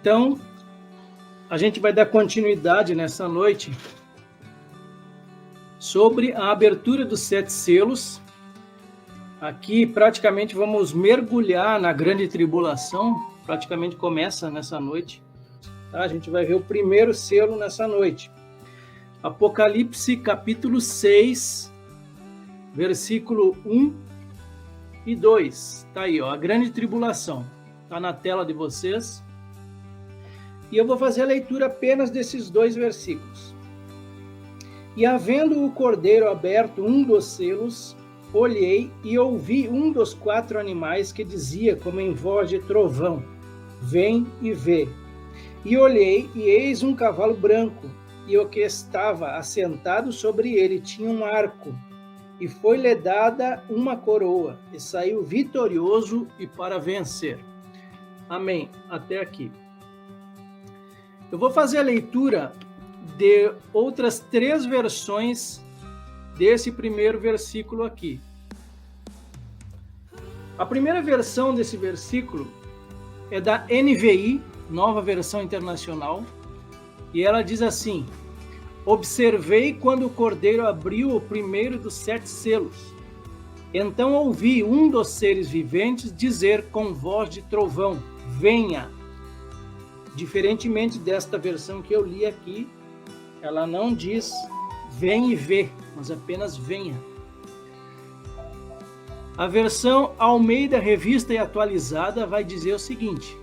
Então, a gente vai dar continuidade nessa noite sobre a abertura dos 7 selos. Aqui, praticamente, vamos mergulhar na grande tribulação. Praticamente começa nessa noite. Tá? A gente vai ver o primeiro selo nessa noite. Apocalipse, capítulo 6, versículo 1 e 2. Tá aí, ó, a grande tribulação. Tá na tela de vocês. E eu vou fazer a leitura apenas desses 2 versículos. E havendo o cordeiro aberto um dos selos, olhei e ouvi um dos 4 animais que dizia, como em voz de trovão: vem e vê. E olhei, e eis um cavalo branco, e o que estava assentado sobre ele tinha um arco, e foi-lhe dada uma coroa, e saiu vitorioso e para vencer. Amém. Até aqui. Eu vou fazer a leitura de outras 3 versões desse primeiro versículo aqui. A primeira versão desse versículo é da NVI, Nova Versão Internacional, e ela diz assim: observei quando o cordeiro abriu o primeiro dos 7 selos. Então ouvi um dos seres viventes dizer com voz de trovão: venha. Diferentemente desta versão que eu li aqui, ela não diz vem e vê, mas apenas venha. A versão Almeida Revista e Atualizada vai dizer o seguinte: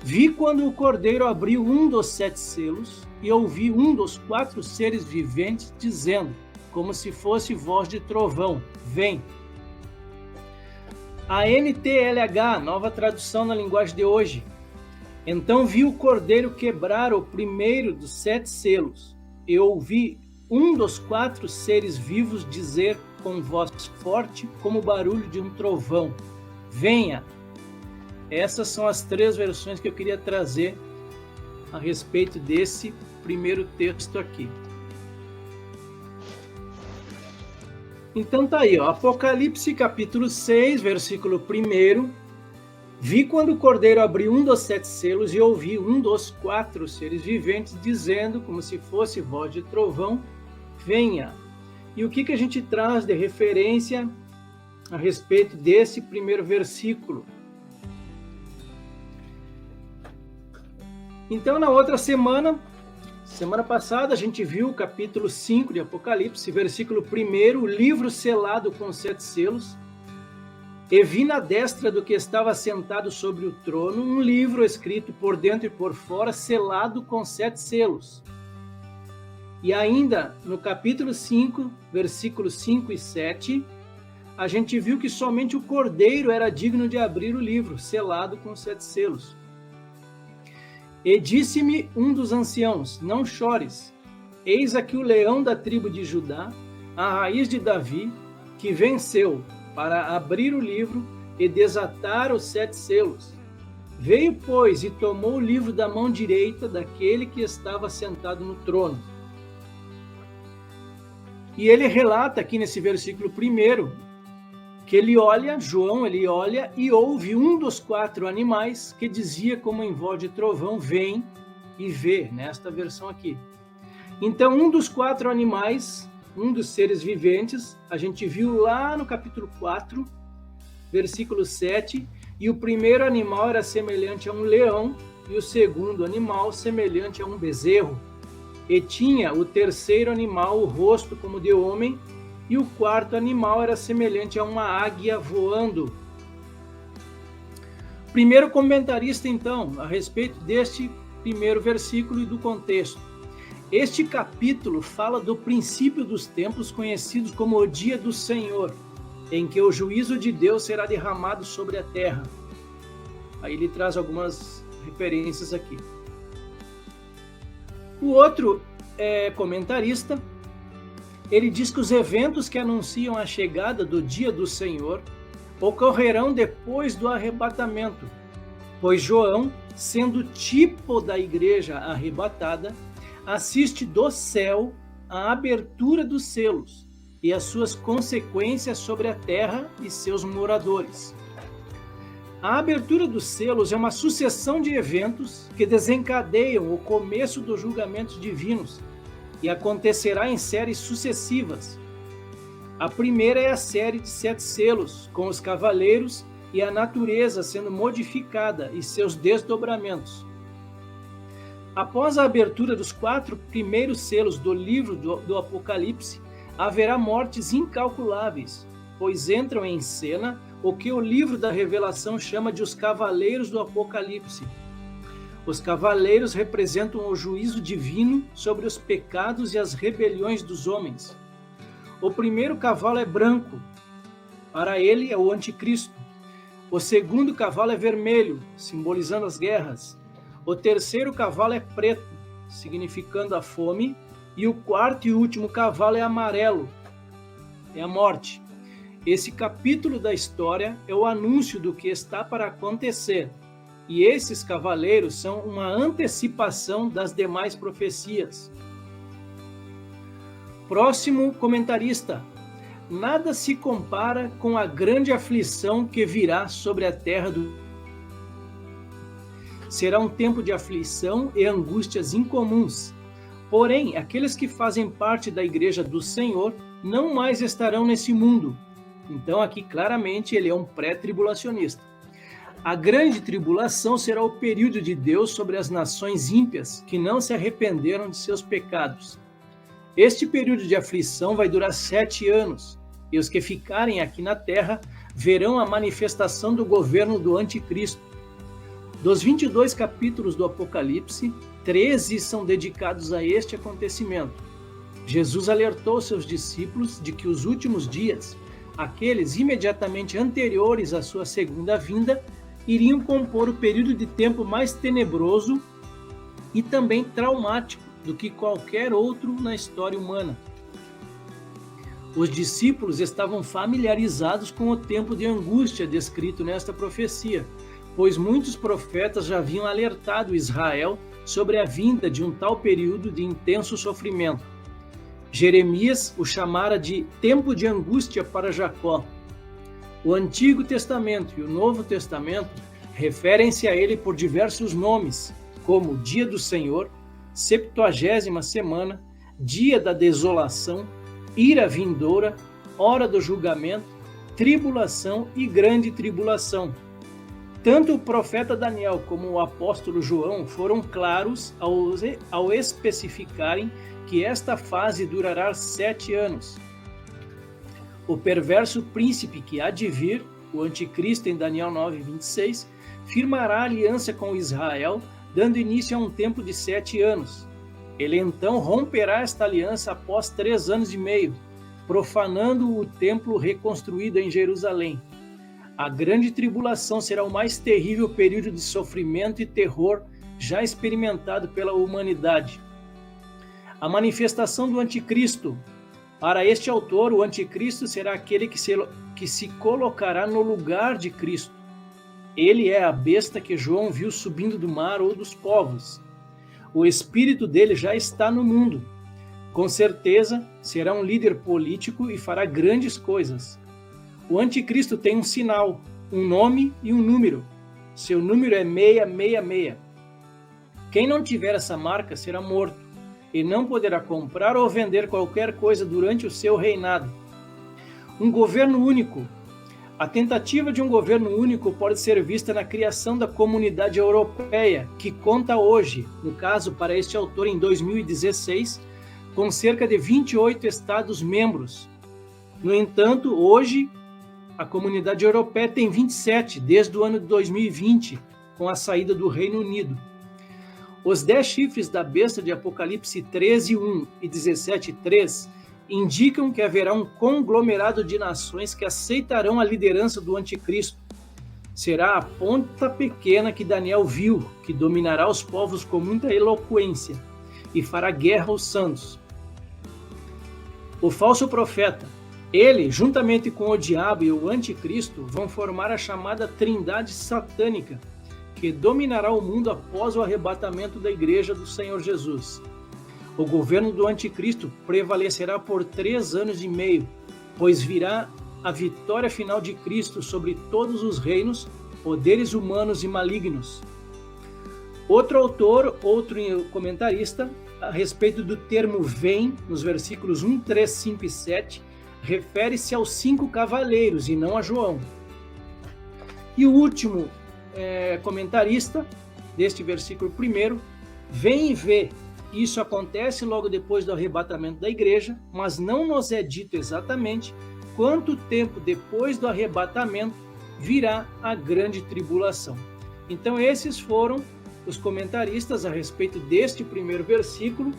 vi quando o cordeiro abriu um dos 7 selos e ouvi um dos 4 seres viventes dizendo, como se fosse voz de trovão: vem. A NTLH, nova tradução na linguagem de hoje: então vi o cordeiro quebrar o primeiro dos 7 selos, e ouvi um dos 4 seres vivos dizer com voz forte, como o barulho de um trovão: venha. Essas são as 3 versões que eu queria trazer a respeito desse primeiro texto aqui. Então tá aí, ó, Apocalipse capítulo 6, versículo 1. Vi quando o cordeiro abriu um dos 7 selos e ouvi um dos 4 seres viventes dizendo, como se fosse voz de trovão: venha. E o que a gente traz de referência a respeito desse primeiro versículo? Então, na outra semana passada, a gente viu o capítulo 5 de Apocalipse, versículo 1, o livro selado com 7 selos. E vi na destra do que estava sentado sobre o trono um livro escrito por dentro e por fora, selado com 7 selos. E ainda no capítulo 5, versículos 5 e 7, a gente viu que somente o cordeiro era digno de abrir o livro, selado com 7 selos. E disse-me um dos anciãos: não chores, eis aqui o leão da tribo de Judá, a raiz de Davi, que venceu para abrir o livro e desatar os 7 selos. Veio, pois, e tomou o livro da mão direita daquele que estava sentado no trono. E ele relata aqui nesse versículo 1 que ele olha, João, ele olha e ouve um dos 4 animais que dizia como em voz de trovão: vem e vê, nesta versão aqui. Então, um dos 4 animais, um dos seres viventes, a gente viu lá no capítulo 4, versículo 7, e o primeiro animal era semelhante a um leão, e o segundo animal semelhante a um bezerro. E tinha o terceiro animal o rosto como de homem, e o 4º animal era semelhante a uma águia voando. Primeiro comentarista, então, a respeito deste primeiro versículo e do contexto. Este capítulo fala do princípio dos tempos, conhecidos como o dia do Senhor, em que o juízo de Deus será derramado sobre a terra. Aí ele traz algumas referências aqui. O outro comentarista, ele diz que os eventos que anunciam a chegada do dia do Senhor ocorrerão depois do arrebatamento, pois João, sendo tipo da igreja arrebatada, assiste do céu a abertura dos selos e as suas consequências sobre a terra e seus moradores. A abertura dos selos é uma sucessão de eventos que desencadeiam o começo dos julgamentos divinos e acontecerá em séries sucessivas. A primeira é a série de 7 selos, com os cavaleiros e a natureza sendo modificada e seus desdobramentos. Após a abertura dos 4 primeiros selos do livro do Apocalipse, haverá mortes incalculáveis, pois entram em cena o que o livro da Revelação chama de os cavaleiros do Apocalipse. Os cavaleiros representam o juízo divino sobre os pecados e as rebeliões dos homens. O primeiro cavalo é branco, para ele é o anticristo. O segundo cavalo é vermelho, simbolizando as guerras. O terceiro cavalo é preto, significando a fome. E o quarto e último cavalo é amarelo, é a morte. Esse capítulo da história é o anúncio do que está para acontecer. E esses cavaleiros são uma antecipação das demais profecias. Próximo comentarista. Nada se compara com a grande aflição que virá sobre a terra Será um tempo de aflição e angústias incomuns. Porém, aqueles que fazem parte da igreja do Senhor não mais estarão nesse mundo. Então, aqui claramente ele é um pré-tribulacionista. A grande tribulação será o período de Deus sobre as nações ímpias que não se arrependeram de seus pecados. Este período de aflição vai durar 7 anos, e os que ficarem aqui na terra verão a manifestação do governo do anticristo. Dos 22 capítulos do Apocalipse, 13 são dedicados a este acontecimento. Jesus alertou seus discípulos de que os últimos dias, aqueles imediatamente anteriores à sua segunda vinda, iriam compor o período de tempo mais tenebroso e também traumático do que qualquer outro na história humana. Os discípulos estavam familiarizados com o tempo de angústia descrito nesta profecia, pois muitos profetas já haviam alertado Israel sobre a vinda de um tal período de intenso sofrimento. Jeremias o chamara de tempo de angústia para Jacó. O Antigo Testamento e o Novo Testamento referem-se a ele por diversos nomes, como Dia do Senhor, 70ª semana, Dia da Desolação, Ira Vindoura, Hora do Julgamento, Tribulação e Grande Tribulação. Tanto o profeta Daniel como o apóstolo João foram claros ao especificarem que esta fase durará 7 anos. O perverso príncipe que há de vir, o anticristo em Daniel 9:26, firmará aliança com Israel, dando início a um tempo de 7 anos. Ele então romperá esta aliança após 3 anos e meio, profanando o templo reconstruído em Jerusalém. A grande tribulação será o mais terrível período de sofrimento e terror já experimentado pela humanidade. A manifestação do anticristo. Para este autor, o anticristo será aquele que se colocará no lugar de Cristo. Ele é a besta que João viu subindo do mar ou dos povos. O espírito dele já está no mundo. Com certeza, será um líder político e fará grandes coisas. O anticristo tem um sinal, um nome e um número. Seu número é 666. Quem não tiver essa marca será morto e não poderá comprar ou vender qualquer coisa durante o seu reinado. Um governo único. A tentativa de um governo único pode ser vista na criação da Comunidade Europeia, que conta hoje, no caso para este autor em 2016, com cerca de 28 Estados-membros. No entanto, hoje, a Comunidade Europeia tem 27, desde o ano de 2020, com a saída do Reino Unido. Os 10 chifres da besta de Apocalipse 13:1 e 17:3 indicam que haverá um conglomerado de nações que aceitarão a liderança do anticristo. Será a ponta pequena que Daniel viu, que dominará os povos com muita eloquência e fará guerra aos santos. O falso profeta. Ele, juntamente com o diabo e o anticristo, vão formar a chamada Trindade Satânica, que dominará o mundo após o arrebatamento da Igreja do Senhor Jesus. O governo do anticristo prevalecerá por 3 anos e meio, pois virá a vitória final de Cristo sobre todos os reinos poderes humanos e malignos. Outro autor, outro comentarista, a respeito do termo vem, nos versículos 1, 3, 5 e 7, refere-se aos 5 cavaleiros e não a João. E o último comentarista deste versículo primeiro, vem e vê. Isso acontece logo depois do arrebatamento da igreja, mas não nos é dito exatamente quanto tempo depois do arrebatamento virá a grande tribulação. Então esses foram os comentaristas a respeito deste primeiro versículo,